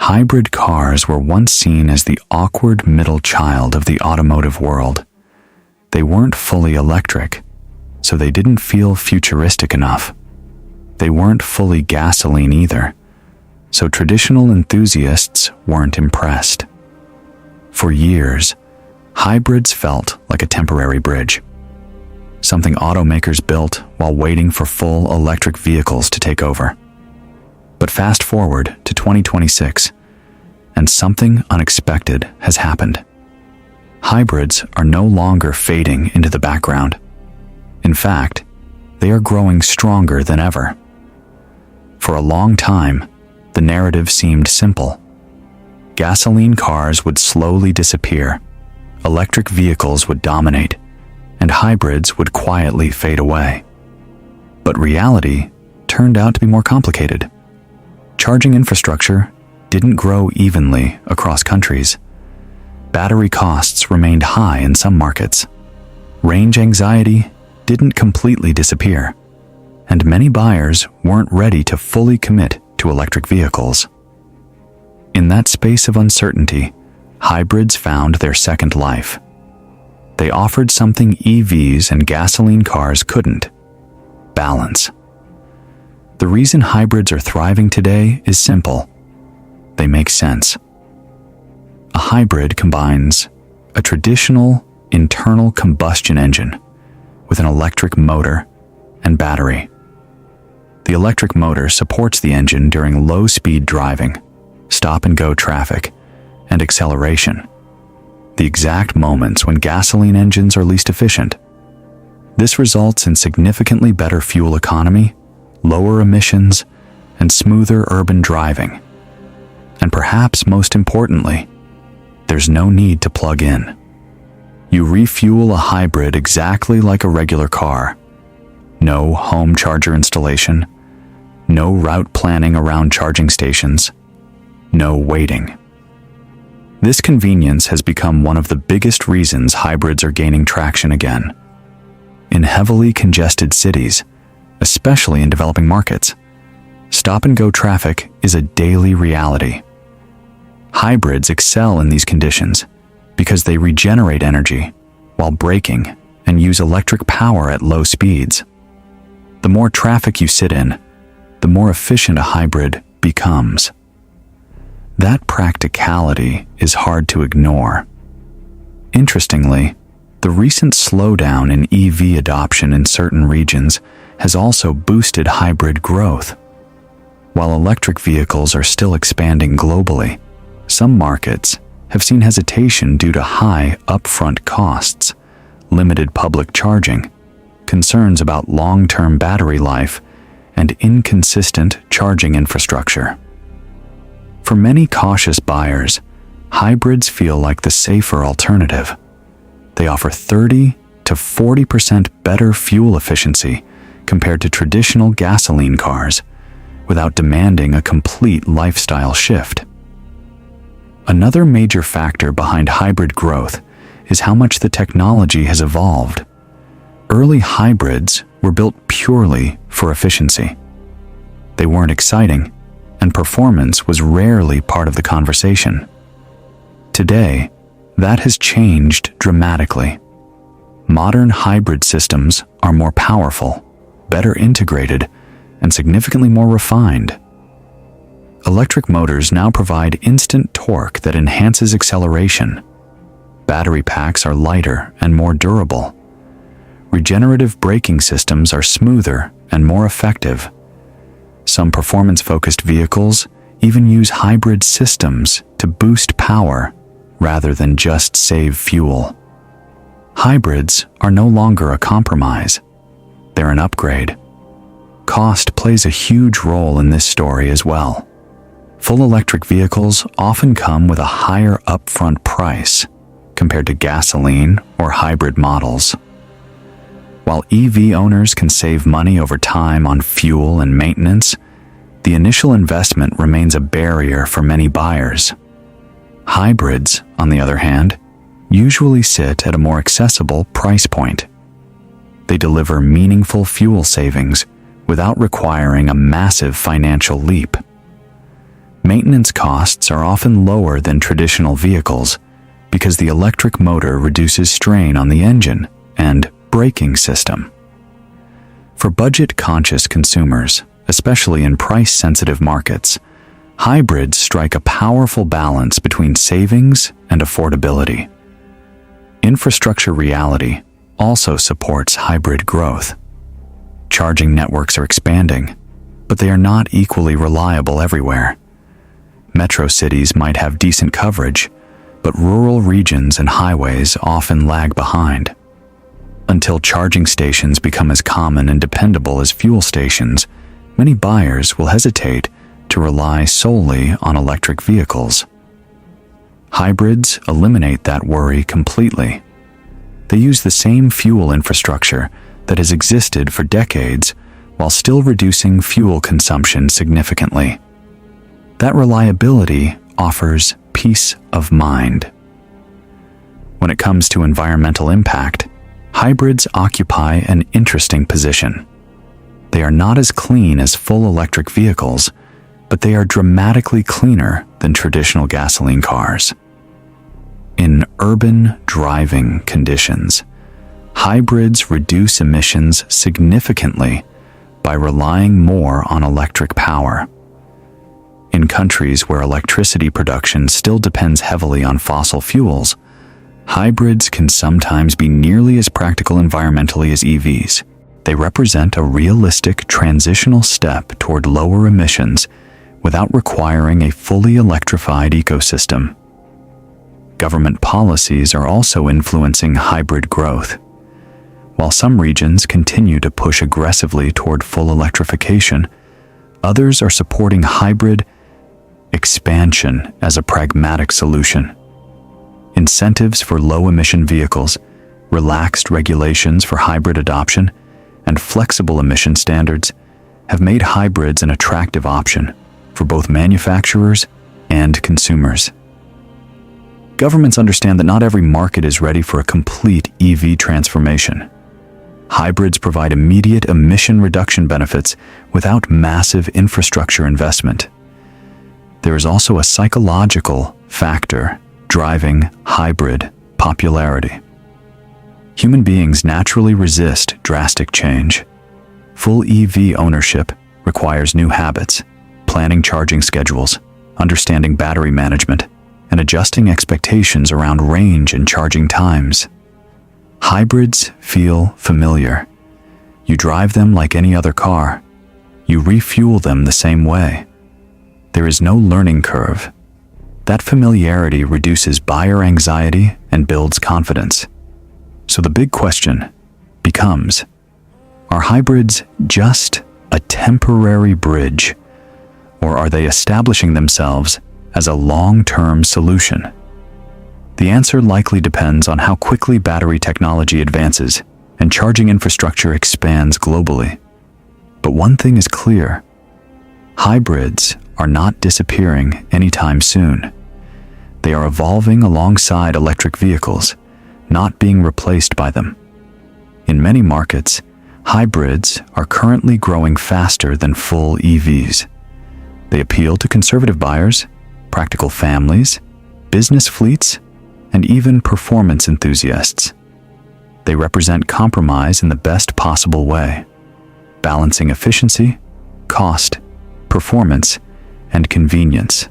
Hybrid cars were once seen as the awkward middle child of the automotive world. They weren't fully electric, so they didn't feel futuristic enough. They weren't fully gasoline either, so traditional enthusiasts weren't impressed. For years, hybrids felt like a temporary bridge, something automakers built while waiting for full electric vehicles to take over. But fast forward to 2026, and something unexpected has happened. Hybrids are no longer fading into the background. In fact, they are growing stronger than ever. For a long time, the narrative seemed simple. Gasoline cars would slowly disappear, electric vehicles would dominate, and hybrids would quietly fade away. But reality turned out to be more complicated. Charging infrastructure didn't grow evenly across countries. Battery costs remained high in some markets. Range anxiety didn't completely disappear, and many buyers weren't ready to fully commit to electric vehicles. In that space of uncertainty, hybrids found their second life. They offered something EVs and gasoline cars couldn't: balance. The reason hybrids are thriving today is simple. They make sense. A hybrid combines a traditional internal combustion engine with an electric motor and battery. The electric motor supports the engine during low-speed driving, stop-and-go traffic, and acceleration, the exact moments when gasoline engines are least efficient. This results in significantly better fuel economy, lower emissions, and smoother urban driving. And perhaps most importantly, there's no need to plug in. You refuel a hybrid exactly like a regular car. No home charger installation, no route planning around charging stations, no waiting. This convenience has become one of the biggest reasons hybrids are gaining traction again. In heavily congested cities, especially in developing markets, stop-and-go traffic is a daily reality. Hybrids excel in these conditions because they regenerate energy while braking and use electric power at low speeds. The more traffic you sit in, the more efficient a hybrid becomes. That practicality is hard to ignore. Interestingly, the recent slowdown in EV adoption in certain regions has also boosted hybrid growth. While electric vehicles are still expanding globally, some markets have seen hesitation due to high upfront costs, limited public charging, concerns about long-term battery life, and inconsistent charging infrastructure. For many cautious buyers, hybrids feel like the safer alternative. They offer 30 to 40% better fuel efficiency compared to traditional gasoline cars, without demanding a complete lifestyle shift. Another major factor behind hybrid growth is how much the technology has evolved. Early hybrids were built purely for efficiency. They weren't exciting, and performance was rarely part of the conversation. Today, that has changed dramatically. Modern hybrid systems are more powerful, better integrated, and significantly more refined. Electric motors now provide instant torque that enhances acceleration. Battery packs are lighter and more durable. Regenerative braking systems are smoother and more effective. Some performance-focused vehicles even use hybrid systems to boost power rather than just save fuel. Hybrids are no longer a compromise. They're an upgrade. Cost plays a huge role in this story as well. Full electric vehicles often come with a higher upfront price compared to gasoline or hybrid models. While EV owners can save money over time on fuel and maintenance, the initial investment remains a barrier for many buyers. Hybrids, on the other hand, usually sit at a more accessible price point. They deliver meaningful fuel savings without requiring a massive financial leap. Maintenance costs are often lower than traditional vehicles because the electric motor reduces strain on the engine and braking system. For budget-conscious consumers, especially in price-sensitive markets, hybrids strike a powerful balance between savings and affordability. Infrastructure reality also supports hybrid growth. Charging networks are expanding, but they are not equally reliable everywhere. Metro cities might have decent coverage, but rural regions and highways often lag behind. Until charging stations become as common and dependable as fuel stations, many buyers will hesitate to rely solely on electric vehicles. Hybrids eliminate that worry completely. They use the same fuel infrastructure that has existed for decades while still reducing fuel consumption significantly. That reliability offers peace of mind. When it comes to environmental impact, hybrids occupy an interesting position. They are not as clean as full electric vehicles, but they are dramatically cleaner than traditional gasoline cars. In urban driving conditions, hybrids reduce emissions significantly by relying more on electric power. In countries where electricity production still depends heavily on fossil fuels, hybrids can sometimes be nearly as practical environmentally as EVs. They represent a realistic transitional step toward lower emissions without requiring a fully electrified ecosystem. Government policies are also influencing hybrid growth. While some regions continue to push aggressively toward full electrification, others are supporting hybrid expansion as a pragmatic solution. Incentives for low-emission vehicles, relaxed regulations for hybrid adoption, and flexible emission standards have made hybrids an attractive option for both manufacturers and consumers. Governments understand that not every market is ready for a complete EV transformation. Hybrids provide immediate emission reduction benefits without massive infrastructure investment. There is also a psychological factor driving hybrid popularity. Human beings naturally resist drastic change. Full EV ownership requires new habits, planning charging schedules, understanding battery management, and adjusting expectations around range and charging times. Hybrids feel familiar. You drive them like any other car. You refuel them the same way. There is no learning curve. That familiarity reduces buyer anxiety and builds confidence. So the big question becomes, are hybrids just a temporary bridge, or are they establishing themselves as a long-term solution? The answer likely depends on how quickly battery technology advances and charging infrastructure expands globally. But one thing is clear: hybrids are not disappearing anytime soon. They are evolving alongside electric vehicles, not being replaced by them. In many markets, hybrids are currently growing faster than full EVs. They appeal to conservative buyers, practical families, business fleets, and even performance enthusiasts. They represent compromise in the best possible way, balancing efficiency, cost, performance, and convenience.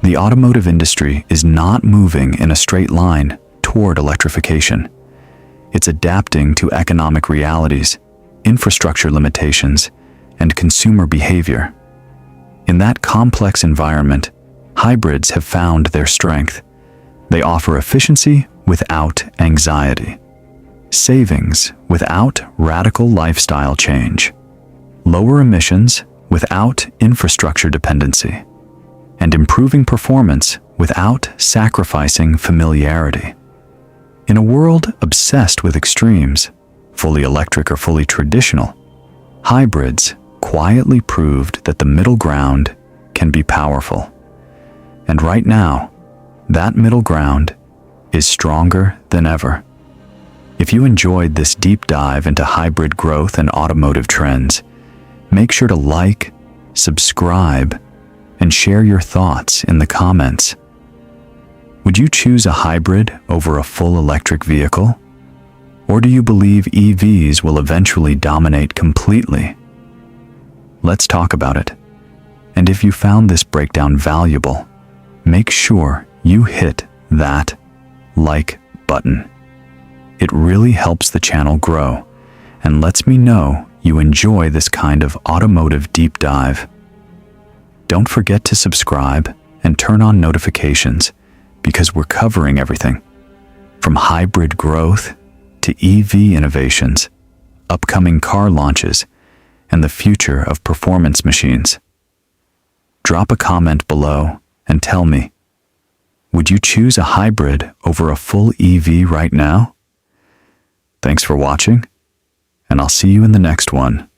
The automotive industry is not moving in a straight line toward electrification. It's adapting to economic realities, infrastructure limitations, and consumer behavior. In that complex environment, hybrids have found their strength. They offer efficiency without anxiety, savings without radical lifestyle change, lower emissions without infrastructure dependency, and improving performance without sacrificing familiarity. In a world obsessed with extremes, fully electric or fully traditional, hybrids quietly proved that the middle ground can be powerful. And right now, that middle ground is stronger than ever. If you enjoyed this deep dive into hybrid growth and automotive trends, make sure to like, subscribe, and share your thoughts in the comments. Would you choose a hybrid over a full electric vehicle? Or do you believe EVs will eventually dominate completely? Let's talk about it. And if you found this breakdown valuable, make sure you hit that like button. It really helps the channel grow and lets me know you enjoy this kind of automotive deep dive. Don't forget to subscribe and turn on notifications because we're covering everything from hybrid growth to EV innovations, upcoming car launches, and the future of performance machines. Drop a comment below and tell me, would you choose a hybrid over a full EV right now? Thanks for watching, and I'll see you in the next one.